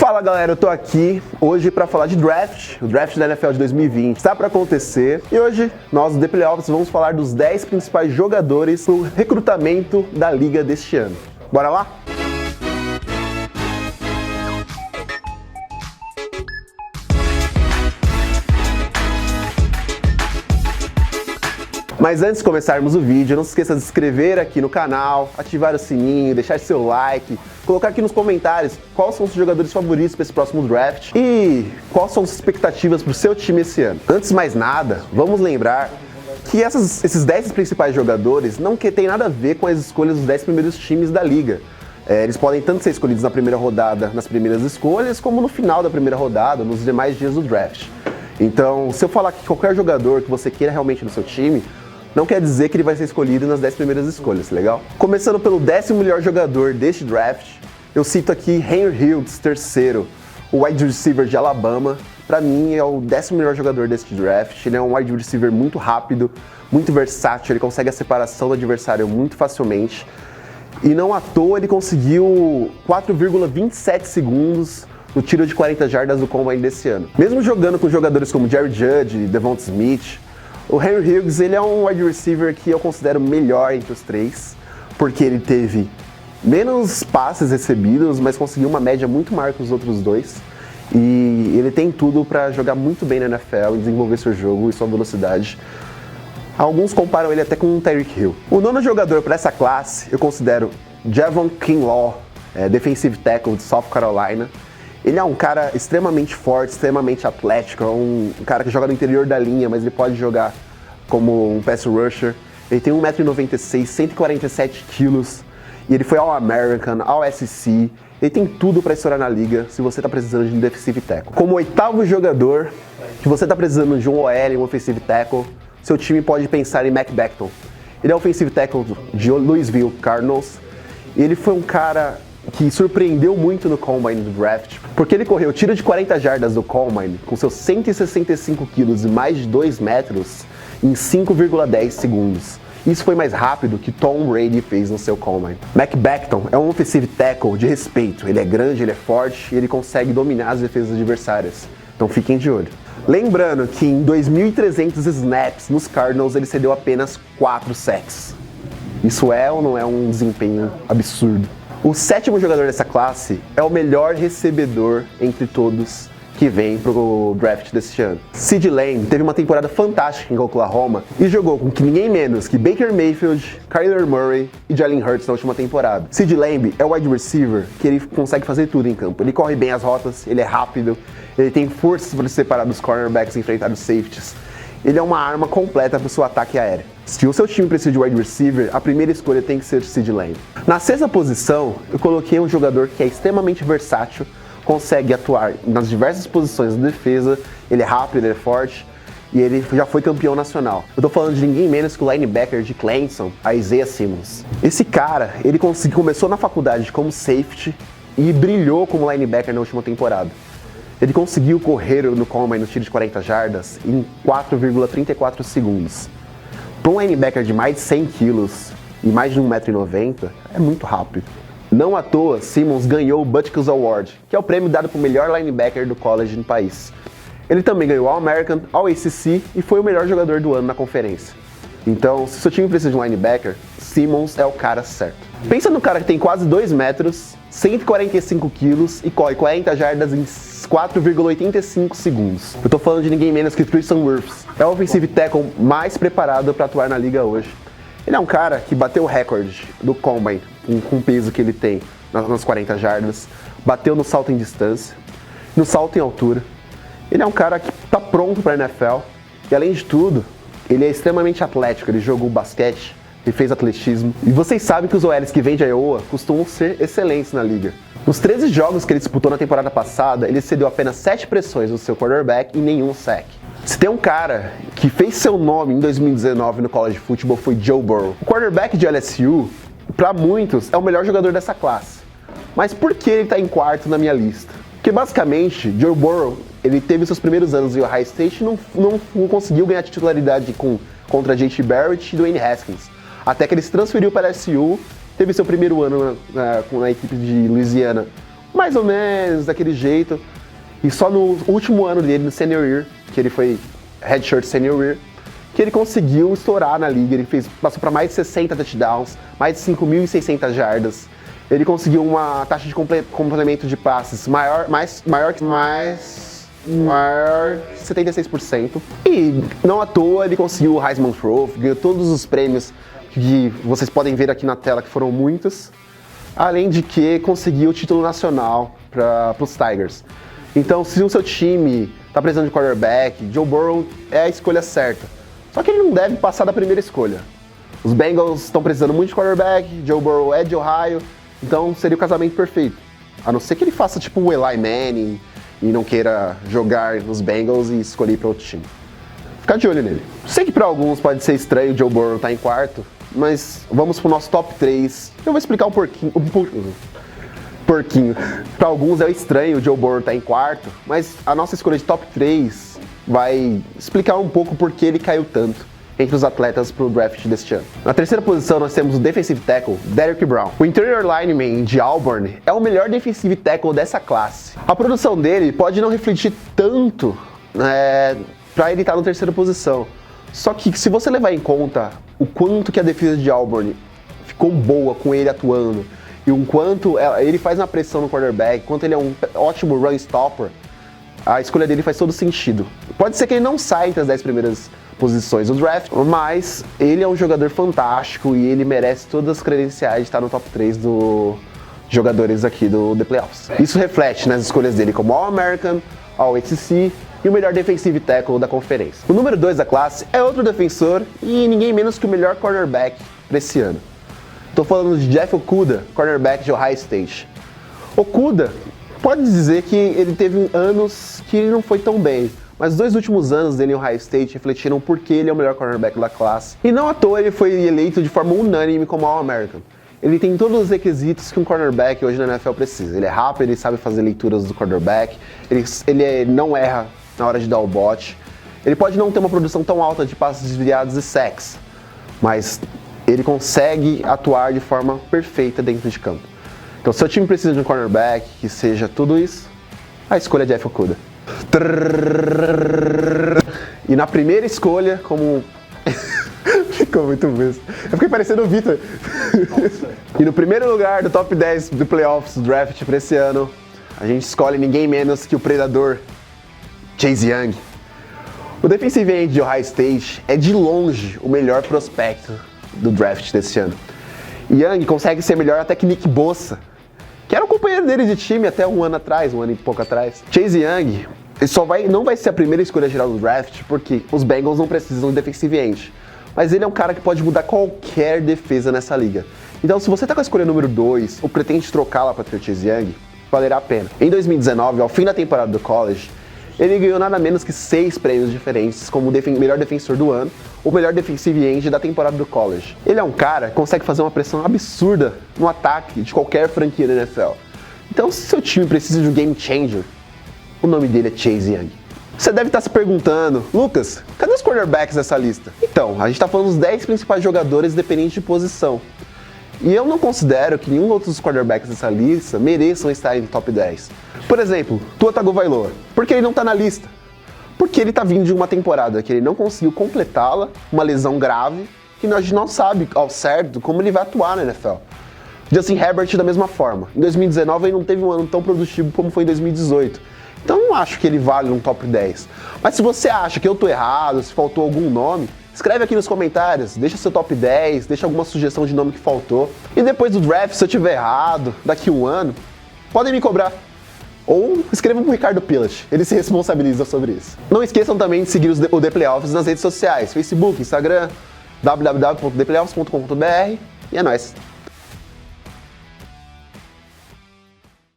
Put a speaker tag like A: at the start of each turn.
A: Fala galera, eu tô aqui hoje pra falar de draft, o draft da NFL de 2020 está pra acontecer e hoje nós do The Playoffs vamos falar dos 10 principais jogadores pro recrutamento da liga deste ano. Bora lá? Mas antes de começarmos o vídeo, não se esqueça de se inscrever aqui no canal, ativar o sininho, deixar seu like, colocar aqui nos comentários quais são os jogadores favoritos para esse próximo draft e quais são as expectativas para o seu time esse ano. Antes de mais nada, vamos lembrar que esses 10 principais jogadores não tem nada a ver com as escolhas dos 10 primeiros times da liga. Eles podem tanto ser escolhidos na primeira rodada, nas primeiras escolhas, como no final da primeira rodada, nos demais dias do draft. Então, se eu falar que qualquer jogador que você queira realmente no seu time, não quer dizer que ele vai ser escolhido nas 10 primeiras escolhas, legal? Começando pelo 10º melhor jogador deste draft, eu cito aqui Henry Hughes, terceiro, o wide receiver de Alabama. Pra mim é o 10º melhor jogador deste draft. Ele é um wide receiver muito rápido, muito versátil, ele consegue a separação do adversário muito facilmente. E não à toa ele conseguiu 4,27 segundos no tiro de 40 jardas do Combine desse ano. Mesmo jogando com jogadores como Jerry Jeudy e Devonta Smith, o Henry Hughes ele é um wide receiver que eu considero melhor entre os três, porque ele teve menos passes recebidos, mas conseguiu uma média muito maior que os outros dois. E ele tem tudo para jogar muito bem na NFL e desenvolver seu jogo e sua velocidade. Alguns comparam ele até com o Tyreek Hill. O nono jogador para essa classe eu considero Javon Kinlaw, defensive tackle de South Carolina. Ele é um cara extremamente forte, extremamente atlético, é um cara que joga no interior da linha, mas ele pode jogar como um pass rusher. Ele tem 1,96 m, 147 kg, e ele foi All-American, All-SEC. Ele tem tudo para estourar na liga se você está precisando de um defensive tackle. Como oitavo jogador, que você está precisando de um OL, um offensive tackle, seu time pode pensar em Mac Becton. Ele é offensive tackle de Louisville Cardinals, e ele foi um cara que surpreendeu muito no Combine do draft, porque ele correu tiro de 40 jardas do Combine com seus 165 quilos e mais de 2 metros em 5,10 segundos. Isso foi mais rápido que Tom Brady fez no seu Combine. Mac Becton é um offensive tackle de respeito. Ele é grande, ele é forte e ele consegue dominar as defesas adversárias. Então fiquem de olho. Lembrando que em 2.300 snaps nos Cardinals ele cedeu apenas 4 sacks. Isso é ou não é um desempenho absurdo? O 7º jogador dessa classe é o melhor recebedor entre todos que vem pro draft deste ano. CeeDee Lamb teve uma temporada fantástica em Oklahoma e jogou com ninguém menos que Baker Mayfield, Kyler Murray e Jalen Hurts na última temporada. CeeDee Lamb é o wide receiver que ele consegue fazer tudo em campo. Ele corre bem as rotas, ele é rápido, ele tem forças para se separar dos cornerbacks e enfrentar os safeties. Ele é uma arma completa para o seu ataque aéreo. Se o seu time precisa de wide receiver, a primeira escolha tem que ser o CeeDee Lamb. Na 6ª posição, eu coloquei um jogador que é extremamente versátil, consegue atuar nas diversas posições da defesa, ele é rápido, ele é forte e ele já foi campeão nacional. Eu tô falando de ninguém menos que o linebacker de Clemson, Isaiah Simmons. Esse cara, ele começou na faculdade como safety e brilhou como linebacker na última temporada. Ele conseguiu correr no Combine no tiro de 40 jardas em 4,34 segundos. Para um linebacker de mais de 100 quilos e mais de 1,90 m, é muito rápido. Não à toa, Simmons ganhou o Butkus Award, que é o prêmio dado para o melhor linebacker do college no país. Ele também ganhou o All-American, All-ACC e foi o melhor jogador do ano na conferência. Então, se seu time precisa de um linebacker, Simmons é o cara certo. Pensa no cara que tem quase 2 metros, 145 quilos e corre 40 jardas em 4,85 segundos. Eu tô falando de ninguém menos que Tristan Wirfs. É o offensive tackle mais preparado para atuar na liga hoje. Ele é um cara que bateu o recorde do Combine com o peso que ele tem nas 40 jardas, bateu no salto em distância, no salto em altura. Ele é um cara que tá pronto para a NFL e, além de tudo, ele é extremamente atlético. Ele jogou basquete, ele fez atletismo. E vocês sabem que os OLs que vêm de Iowa costumam ser excelentes na liga. Nos 13 jogos que ele disputou na temporada passada, ele cedeu apenas 7 pressões no seu quarterback e nenhum sack. Se tem um cara que fez seu nome em 2019 no college football foi Joe Burrow. O quarterback de LSU, para muitos, é o melhor jogador dessa classe. Mas por que ele está em quarto na minha lista? Porque basicamente, Joe Burrow, ele teve seus primeiros anos em Ohio State e não conseguiu ganhar titularidade contra J.T. Barrett e Dwayne Haskins. Até que ele se transferiu para LSU, teve seu primeiro ano na equipe de Louisiana mais ou menos daquele jeito. E só no último ano dele, no Senior Year, que ele foi Redshirt Senior Year, que ele conseguiu estourar na liga. Ele passou para mais de 60 touchdowns, mais de 5.600 jardas. Ele conseguiu uma taxa de complemento de passes maior que 76%. E não à toa ele conseguiu o Heisman Trophy, ganhou todos os prêmios que vocês podem ver aqui na tela, que foram muitos. Além de que conseguiu o título nacional para os Tigers. Então, se o seu time está precisando de quarterback, Joe Burrow é a escolha certa. Só que ele não deve passar da primeira escolha. Os Bengals estão precisando muito de quarterback, Joe Burrow é de Ohio, então seria o casamento perfeito. A não ser que ele faça tipo o Eli Manning e não queira jogar nos Bengals e escolher para outro time. Ficar de olho nele. Sei que para alguns pode ser estranho o Joe Burrow estar em quarto, mas vamos pro nosso top 3. Eu vou explicar um porquinho. Para alguns é estranho o Joe Burrow estar em quarto, mas a nossa escolha de top 3 vai explicar um pouco por que ele caiu tanto entre os atletas pro draft deste ano. Na terceira posição nós temos o defensive tackle Derrick Brown. O interior lineman de Auburn é o melhor defensive tackle dessa classe. A produção dele pode não refletir tanto para ele estar na terceira posição. Só que se você levar em conta o quanto que a defesa de Auburn ficou boa com ele atuando e o quanto ele faz uma pressão no quarterback, quanto ele é um ótimo run stopper, a escolha dele faz todo sentido. Pode ser que ele não saia entre as 10 primeiras posições do draft, mas ele é um jogador fantástico e ele merece todas as credenciais de estar no top 3 dos jogadores aqui do The Playoffs. Isso reflete nas escolhas dele como All-American, All-ACC e o melhor defensive tackle da conferência. O número 2 da classe é outro defensor e ninguém menos que o melhor cornerback para esse ano. Estou falando de Jeff Okudah, cornerback de Ohio State. Okudah, pode dizer que ele teve anos que ele não foi tão bem, mas os 2 últimos anos dele em Ohio State refletiram porque ele é o melhor cornerback da classe. E não à toa ele foi eleito de forma unânime como All-American. Ele tem todos os requisitos que um cornerback hoje na NFL precisa. Ele é rápido, ele sabe fazer leituras do quarterback, ele não erra na hora de dar o bote. Ele pode não ter uma produção tão alta de passes desviados e sacks, mas ele consegue atuar de forma perfeita dentro de campo. Então, se o seu time precisa de um cornerback que seja tudo isso, a escolha é Jeff Okudah. E na primeira escolha, como... Ficou muito mesmo. Eu fiquei parecendo o Victor. E no primeiro lugar do top 10 do Playoffs Draft para esse ano, a gente escolhe ninguém menos que o predador Chase Young. O defensive end de Ohio State é de longe o melhor prospecto do draft desse ano. Young consegue ser melhor até que Nick Bosa, que era o companheiro dele de time até um ano e pouco atrás. Chase Young não vai ser a primeira escolha geral do draft, porque os Bengals não precisam de defensive end. Mas ele é um cara que pode mudar qualquer defesa nessa liga. Então, se você tá com a escolha número 2 ou pretende trocá-la para ter Chase Young, valerá a pena. Em 2019, ao fim da temporada do college, ele ganhou nada menos que 6 prêmios diferentes, como o melhor defensor do ano, o melhor defensive end da temporada do college. Ele é um cara que consegue fazer uma pressão absurda no ataque de qualquer franquia da NFL. Então, se seu time precisa de um game changer, o nome dele é Chase Young. Você deve estar se perguntando, Lucas, cadê os quarterbacks dessa lista? Então, a gente está falando dos 10 principais jogadores dependentes de posição. E eu não considero que nenhum outro dos quarterbacks dessa lista mereçam estar no top 10. Por exemplo, Tua Tagovailoa. Por que ele não está na lista? Porque ele está vindo de uma temporada que ele não conseguiu completá-la, uma lesão grave, que a gente não sabe ao certo como ele vai atuar na NFL. Justin Herbert da mesma forma. Em 2019 ele não teve um ano tão produtivo como foi em 2018. Então eu não acho que ele vale um top 10. Mas se você acha que eu tô errado, se faltou algum nome, escreve aqui nos comentários, deixa seu top 10, deixa alguma sugestão de nome que faltou. E depois do draft, se eu tiver errado, daqui um ano, podem me cobrar. Ou escrevam pro Ricardo Pilat, ele se responsabiliza sobre isso. Não esqueçam também de seguir o The Playoffs nas redes sociais, Facebook, Instagram, www.theplayoffs.com.br e é nóis!